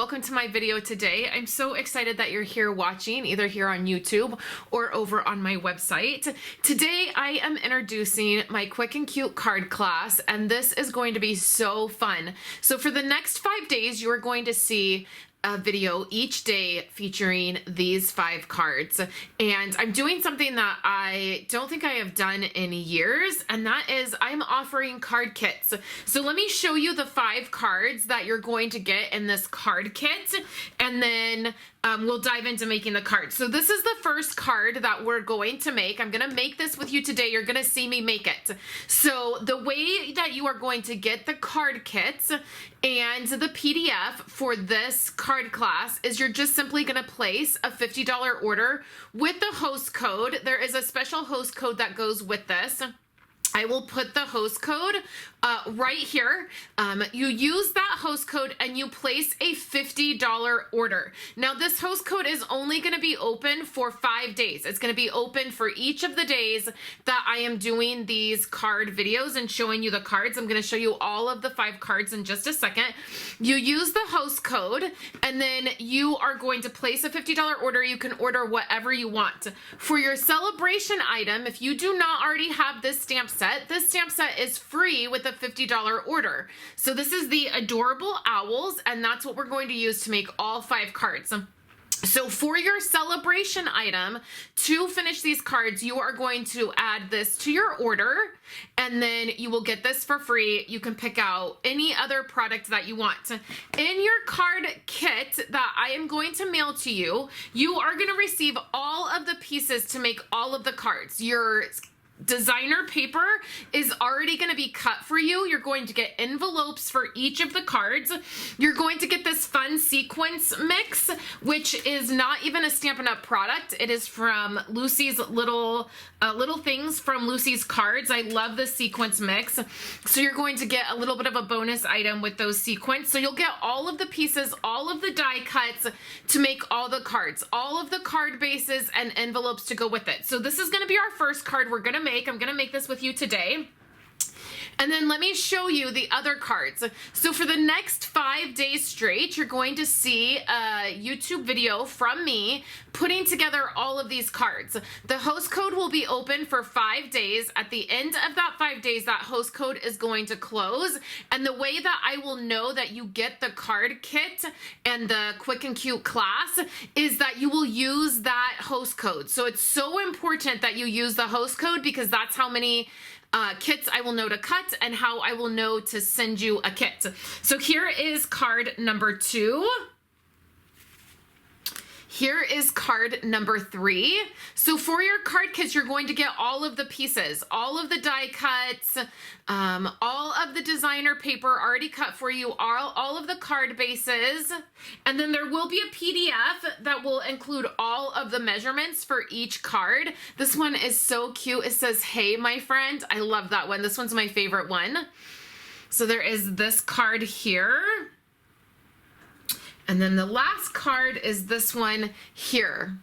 welcome to my video today. I'm so excited that you're here watching, either here on YouTube or over on my website. Today I am introducing my quick and cute card class, and this is going to be so fun. So for the next 5 days, you are going to see a video each day featuring these 5 cards. And I'm doing something that I don't think I have done in years, and that is I'm offering card kits. So let me show you the 5 cards that you're going to get in this card kit, and then we'll dive into making the cards. So this is the first card that we're going to make. I'm going to make this with you today. You're going to see me make it. So the way that you are going to get the card kits and the PDF for this card class is you're just simply going to place a $50 order with the host code. There is a special host code that goes with this. I will put the host code right here. You use that host code and you place a $50 order. Now this host code is only going to be open for 5 days. It's going to be open for each of the days that I am doing these card videos and showing you the cards. I'm going to show you all of the 5 cards in just a second. You use the host code and then you are going to place a $50 order. You can order whatever you want. For your celebration item, if you do not already have this stamp set is free with a $50 order. So this is the adorable owls, and that's what we're going to use to make all 5 cards. So for your celebration item, to finish these cards, you are going to add this to your order, and then you will get this for free. You can pick out any other product that you want. In your card kit that I am going to mail to you, you are going to receive all of the pieces to make all of the cards. Your designer paper is already going to be cut for you. You're going to get envelopes for each of the cards. You're going to get this fun sequence mix, which is not even a Stampin' Up! Product. It is from Lucy's little things from Lucy's cards. I love the sequence mix. So you're going to get a little bit of a bonus item with those sequins. So you'll get all of the pieces, all of the die cuts to make all the cards, all of the card bases and envelopes to go with it. So this is going to be our first card we're going to make. I'm going to make this with you today. And then let me show you the other cards. So for the next 5 days straight, you're going to see a YouTube video from me putting together all of these cards. The host code will be open for 5 days. At the end of that 5 days, that host code is going to close. And the way that I will know that you get the card kit and the quick and cute class is that you will use that host code. So it's so important that you use the host code, because that's how many kits I will know to cut and how I will know to send you a kit. So here is card number 2. Here is card number 3. So for your card kits, you're going to get all of the pieces, all of the die cuts, all of the designer paper already cut for you, all of the card bases, and then there will be a PDF that will include all of the measurements for each card. This one is so cute. It says, "Hey, my friend." I love that one. This one's my favorite one. So there is this card here. And then the last card is this one here.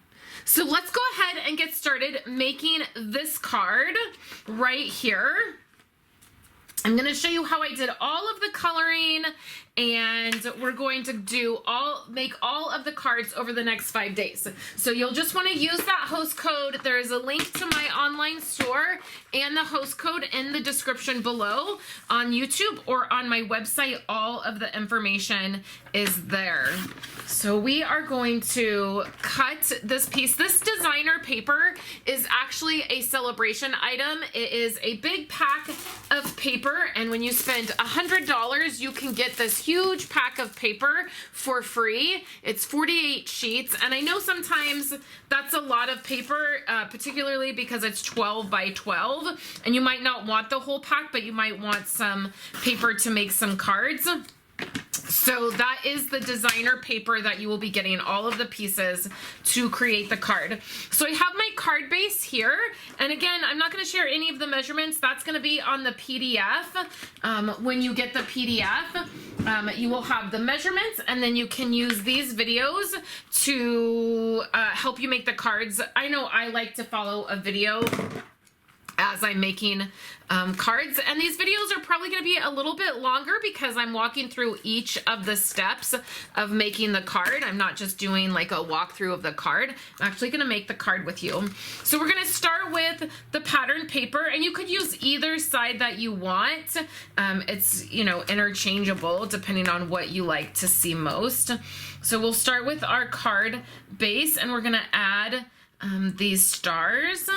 So let's go ahead and get started making this card right here. I'm going to show you how I did all of the coloring, and we're going to make all of the cards over the next 5 days. So you'll just want to use that host code. There is a link to my online store and the host code in the description below on YouTube or on my website. All of the information is there. So we are going to cut this piece. This designer paper is actually a celebration item. It is a big pack of paper, and when you spend $100, you can get this huge pack of paper for free. It's 48 sheets, and I know sometimes that's a lot of paper, particularly because it's 12 by 12, and you might not want the whole pack, but you might want some paper to make some cards. So that is the designer paper that you will be getting, all of the pieces to create the card. So I have my card base here, and again, I'm not going to share any of the measurements. That's going to be on the PDF. When you get the PDF, you will have the measurements, and then you can use these videos to help you make the cards. I know I like to follow a video as I'm making cards. And these videos are probably going to be a little bit longer because I'm walking through each of the steps of making the card. I'm not just doing like a walkthrough of the card. I'm actually going to make the card with you. So we're going to start with the pattern paper, and you could use either side that you want. It's, you know, interchangeable depending on what you like to see most. So we'll start with our card base, and we're going to add these stars.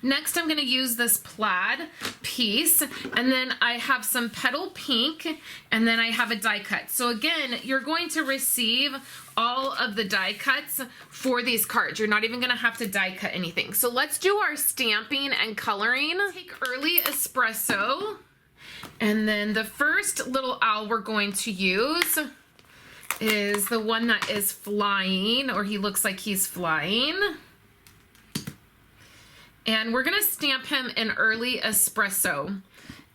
Next, I'm going to use this plaid piece, and then I have some petal pink, and then I have a die cut. So again, you're going to receive all of the die cuts for these cards. You're not even going to have to die cut anything. So let's do our stamping and coloring. Take early espresso, and then the first little owl we're going to use is the one that is flying, or he looks like he's flying. And we're going to stamp him in early espresso.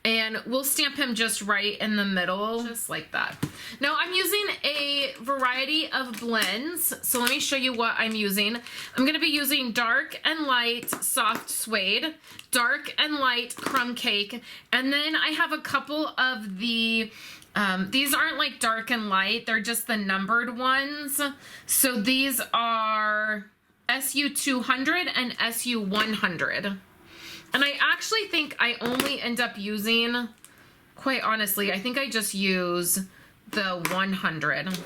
And we'll stamp him just right in the middle, just like that. Now I'm using a variety of blends. So let me show you what I'm using. I'm going to be using dark and light soft suede, dark and light crumb cake. And then I have a couple of the, these aren't like dark and light. They're just the numbered ones. So these are SU 200 and SU 100. And I actually think I only end up using, quite honestly, I think I just use the 100.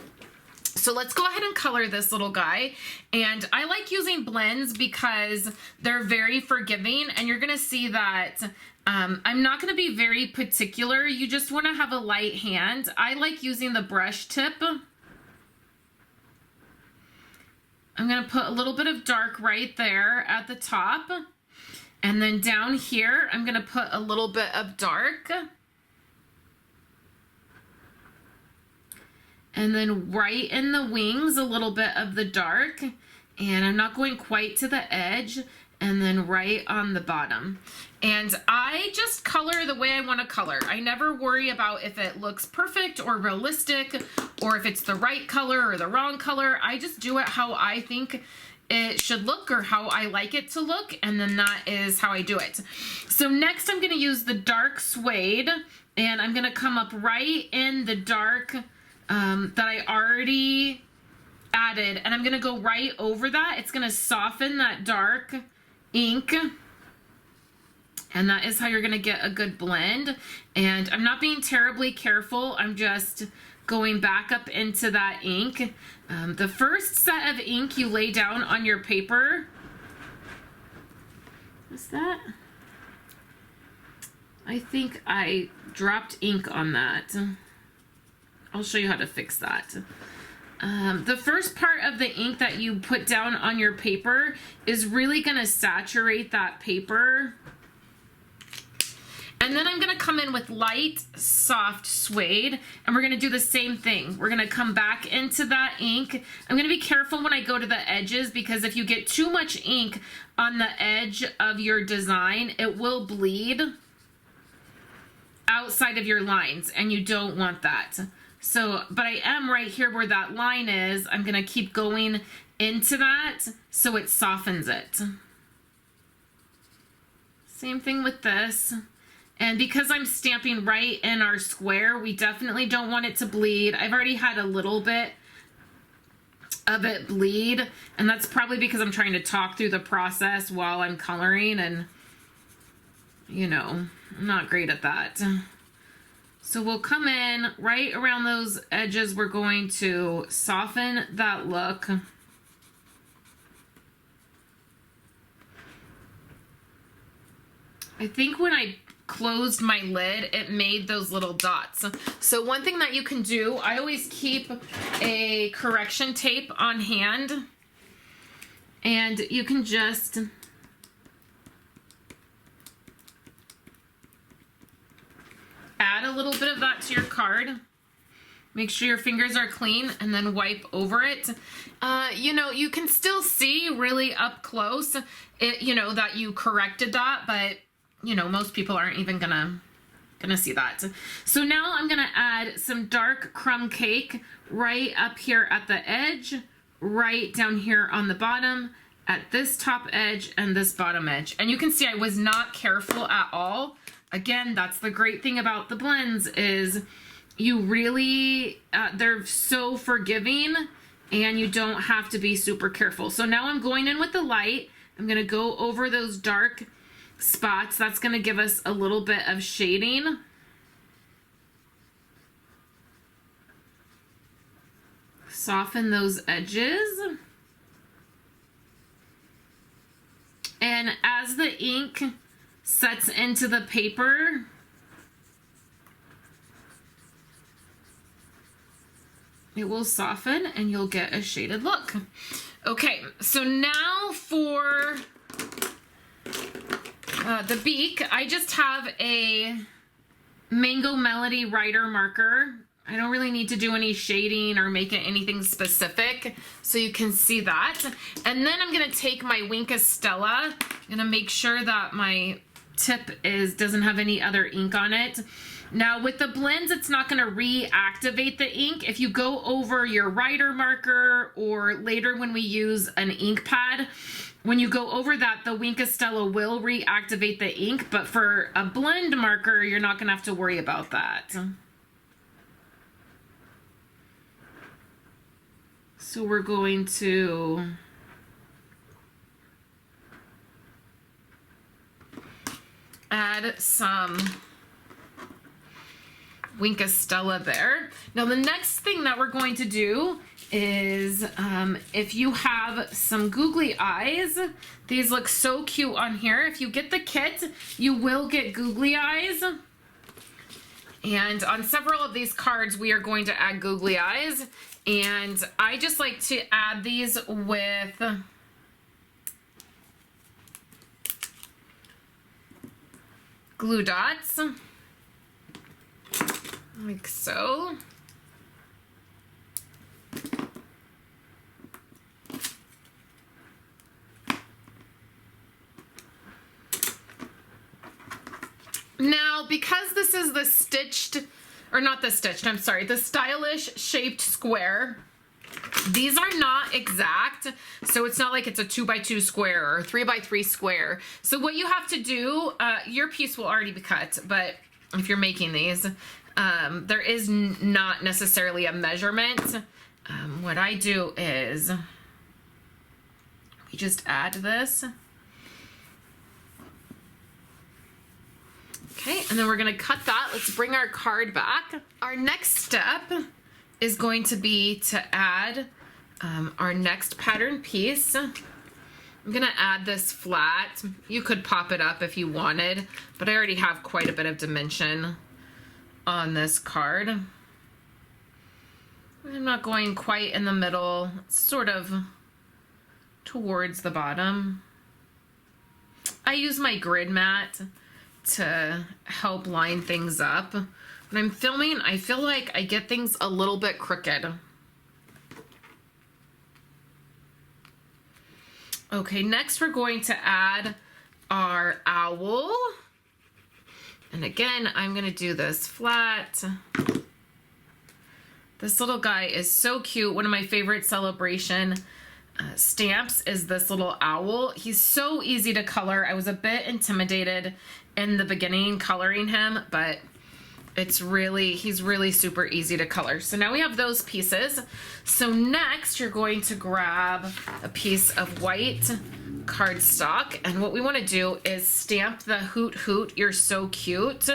So let's go ahead and color this little guy. And I like using blends because they're very forgiving, and you're gonna see that I'm not gonna be very particular. You just wanna have a light hand. I like using the brush tip. I'm going to put a little bit of dark right there at the top. And then down here, I'm going to put a little bit of dark. And then right in the wings, a little bit of the dark. And I'm not going quite to the edge. And then right on the bottom. And I just color the way I want to color. I never worry about if it looks perfect or realistic, or if it's the right color or the wrong color. I just do it how I think it should look, or how I like it to look, and then that is how I do it. So next I'm going to use the dark suede, and I'm going to come up right in the dark that I already added, and I'm going to go right over that. It's going to soften that dark ink, and that is how you're going to get a good blend. And I'm not being terribly careful. I'm just going back up into that ink. The first set of ink you lay down on your paper. What's that? I think I dropped ink on that. I'll show you how to fix that. The first part of the ink that you put down on your paper is really going to saturate that paper. And then I'm going to come in with light, soft suede, and we're going to do the same thing. We're going to come back into that ink. I'm going to be careful when I go to the edges, because if you get too much ink on the edge of your design, it will bleed outside of your lines, and you don't want that. So, but I am right here where that line is. I'm going to keep going into that so it softens it. Same thing with this. And because I'm stamping right in our square, we definitely don't want it to bleed. I've already had a little bit of it bleed, and that's probably because I'm trying to talk through the process while I'm coloring, and, you know, I'm not great at that. So we'll come in right around those edges. We're going to soften that look. I think when I closed my lid, it made those little dots. So one thing that you can do, I always keep a correction tape on hand, and you can just add a little bit of that to your card. Make sure your fingers are clean, and then wipe over it. You know, you can still see really up close, you know, that you corrected that, but you know, most people aren't even gonna see that. So now I'm gonna add some dark crumb cake right up here at the edge, right down here on the bottom, at this top edge and this bottom edge. And you can see I was not careful at all. Again, that's the great thing about the blends is you really, they're so forgiving and you don't have to be super careful. So now I'm going in with the light. I'm gonna go over those dark spots. That's gonna give us a little bit of shading. Soften those edges. And as the ink sets into the paper, it will soften and you'll get a shaded look. Okay, so now for the beak, I just have a Mango Melody Writer marker. I don't really need to do any shading or make it anything specific, so you can see that. And then I'm gonna take my Wink Stella. I'm gonna make sure that my tip doesn't have any other ink on it. Now with the blends, it's not gonna reactivate the ink. If you go over your writer marker or later when we use an ink pad, when you go over that, the Wink Stella will reactivate the ink, but for a blend marker, you're not gonna have to worry about that. So we're going to add some Wink Stella there. Now the next thing that we're going to do is if you have some googly eyes, these look so cute on here. If you get the kit, you will get googly eyes. And on several of these cards, we are going to add googly eyes. And I just like to add these with glue dots, like so. Now, because this is the stitched, or not the stitched, I'm sorry, the stylish shaped square, these are not exact, so it's not like it's a 2x2 square or 3x3 square. So what you have to do, your piece will already be cut, but if you're making these, there is not necessarily a measurement. What I do is we just add this. Okay, and then we're gonna cut that. Let's bring our card back. Our next step is going to be to add our next pattern piece. I'm gonna add this flat. You could pop it up if you wanted, but I already have quite a bit of dimension on this card. I'm not going quite in the middle, sort of towards the bottom. I use my grid mat to help line things up. When I'm filming, I feel like I get things a little bit crooked. Okay, next we're going to add our owl. And again, I'm gonna do this flat. This little guy is so cute. One of my favorite celebration stamps is this little owl. He's so easy to color. I was a bit intimidated in the beginning coloring him, but he's really super easy to color. So now we have those pieces. So next you're going to grab a piece of white cardstock, and what we want to do is stamp the Hoot Hoot, you're so cute.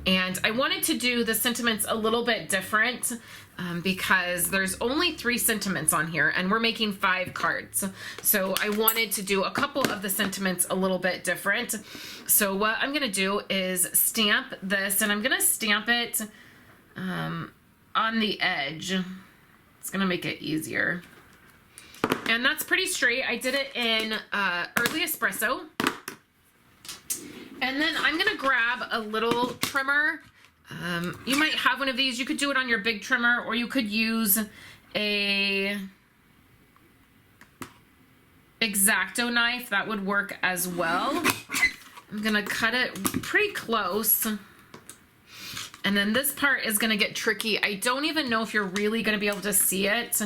And I wanted to do the sentiments a little bit different because there's only 3 sentiments on here and we're making 5 cards. So I wanted to do a couple of the sentiments a little bit different. So what I'm gonna do is stamp this, and I'm gonna stamp it on the edge. It's gonna make it easier. And that's pretty straight. I did it in early espresso. And then I'm gonna grab a little trimmer. You might have one of these. You could do it on your big trimmer, or you could use a X-Acto knife. That would work as well. I'm gonna cut it pretty close. And then this part is gonna get tricky. I don't even know if you're really gonna be able to see it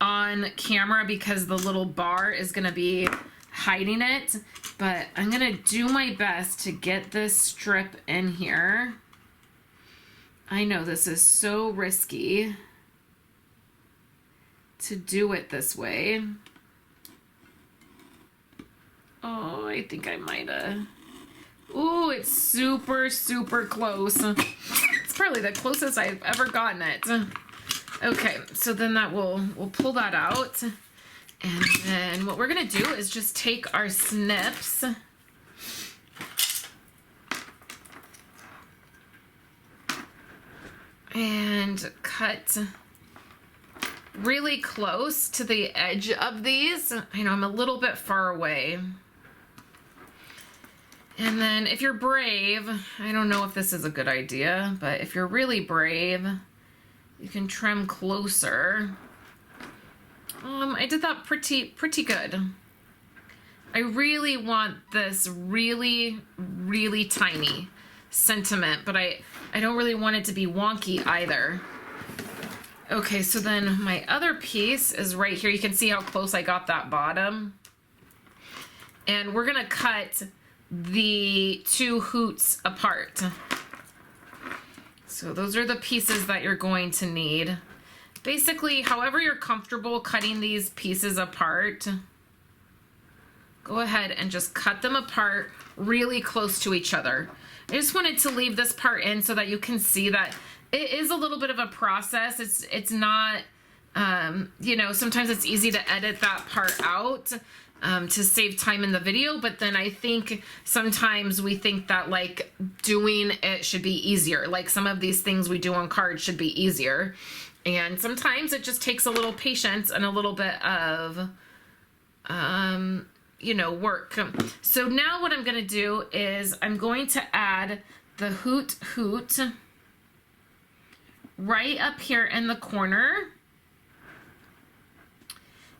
on camera because the little bar is going to be hiding it, but I'm going to do my best to get this strip in here. I know this is so risky to do it this way. Oh, I think I might have. Ooh, it's super, super close. It's probably the closest I've ever gotten it. Okay, so then we'll pull that out. And then what we're gonna do is just take our snips and cut really close to the edge of these. I know I'm a little bit far away. And then if you're brave, I don't know if this is a good idea, but if you're really brave, you can trim closer. I did that pretty good. I really want this really, really tiny sentiment, but I don't really want it to be wonky either. Okay, so then my other piece is right here. You can see how close I got that bottom. And we're gonna cut the two hoots apart. So those are the pieces that you're going to need. Basically, however you're comfortable cutting these pieces apart, go ahead and just cut them apart really close to each other. I just wanted to leave this part in so that you can see that it is a little bit of a process. It's not, you know, sometimes it's easy to edit that part out to save time in the video, but then I think sometimes we think that like doing it should be easier. Like some of these things we do on cards should be easier. And sometimes it just takes a little patience and a little bit of, you know, work. So now what I'm going to do is I'm going to add the hoot right up here in the corner.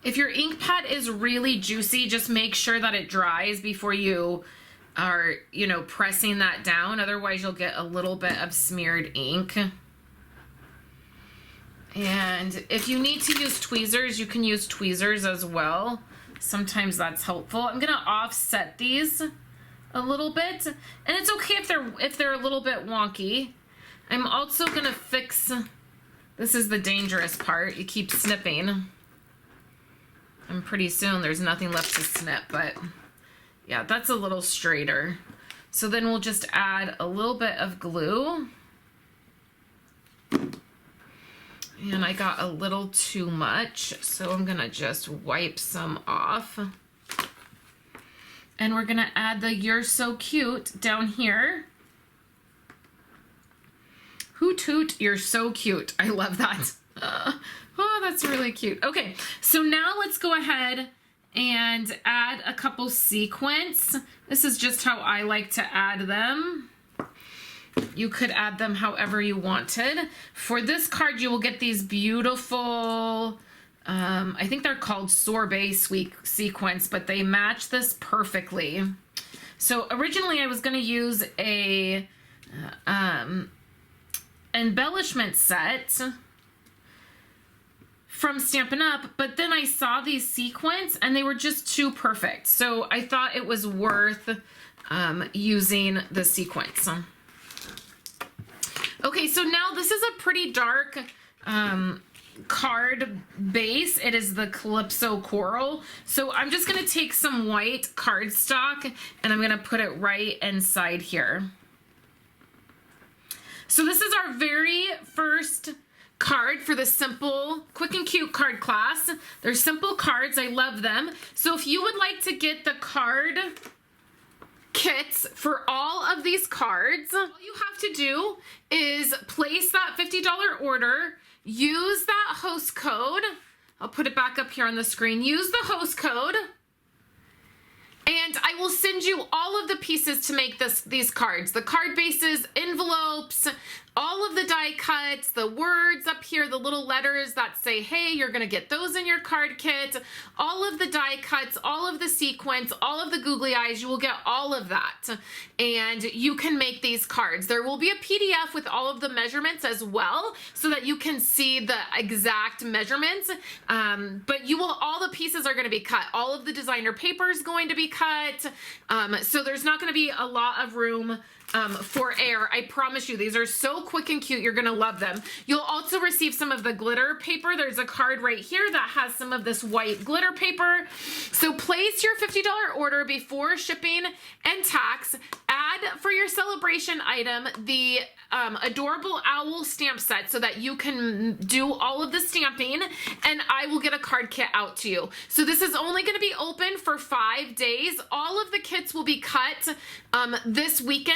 If your ink pad is really juicy, just make sure that it dries before you are, you know, pressing that down. Otherwise you'll get a little bit of smeared ink. And if you need to use tweezers, you can use tweezers as well. Sometimes that's helpful. I'm gonna offset these a little bit, and it's okay if they're a little bit wonky. I'm also gonna fix, this is the dangerous part, you keep snipping. And pretty soon there's nothing left to snip, but yeah, that's a little straighter. So then we'll just add a little bit of glue. And I got a little too much, so I'm gonna just wipe some off. And we're gonna add the "You're So Cute" down here. Hoot hoot, you're so cute. I love that. Oh, that's really cute. Okay, so now let's go ahead and add a couple sequins. This is just how I like to add them. You could add them however you wanted. For this card, you will get these beautiful, I think they're called sorbet sequins, but they match this perfectly. So originally I was going to use a embellishment set from Stampin' Up, but then I saw these sequins and they were just too perfect. So I thought it was worth using the sequins. Okay, so now this is a pretty dark card base. It is the Calypso Coral. So I'm just gonna take some white cardstock and I'm gonna put it right inside here. So this is our very first card for the simple quick and cute card class. They're simple cards, I love them. So if you would like to get the card kits for all of these cards, all you have to do is place that $50 order, use that host code. I'll put it back up here on the screen. Use the host code, and I will send you all of the pieces to make these cards. The card bases, envelopes, all of the die cuts, the words up here, the little letters that say, hey, you're gonna get those in your card kit, all of the die cuts, all of the sequins, all of the googly eyes, you will get all of that. And you can make these cards. There will be a PDF with all of the measurements as well, so that you can see the exact measurements. But all the pieces are gonna be cut. All of the designer paper is going to be cut. So there's not gonna be a lot of room for air. I promise you, these are so quick and cute. You're gonna love them. You'll also receive some of the glitter paper. There's a card right here that has some of this white glitter paper. So place your $50 order before shipping and tax. Add for your celebration item the adorable owl stamp set so that you can do all of the stamping, and I will get a card kit out to you. So this is only going to be open for 5 days. All of the kits will be cut this weekend,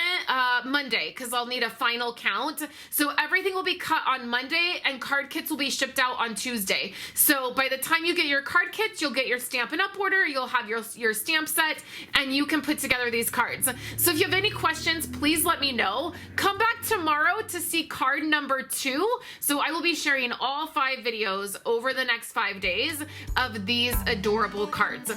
Monday, because I'll need a final count. So everything will be cut on Monday, and card kits will be shipped out on Tuesday. So by the time you get your card kits, you'll get your Stampin' Up order, you'll have your stamp set, and you can put together these cards. So if you have any questions, please let me know. Come back tomorrow to see card number 2. So I will be sharing all 5 videos over the next 5 days of these adorable cards.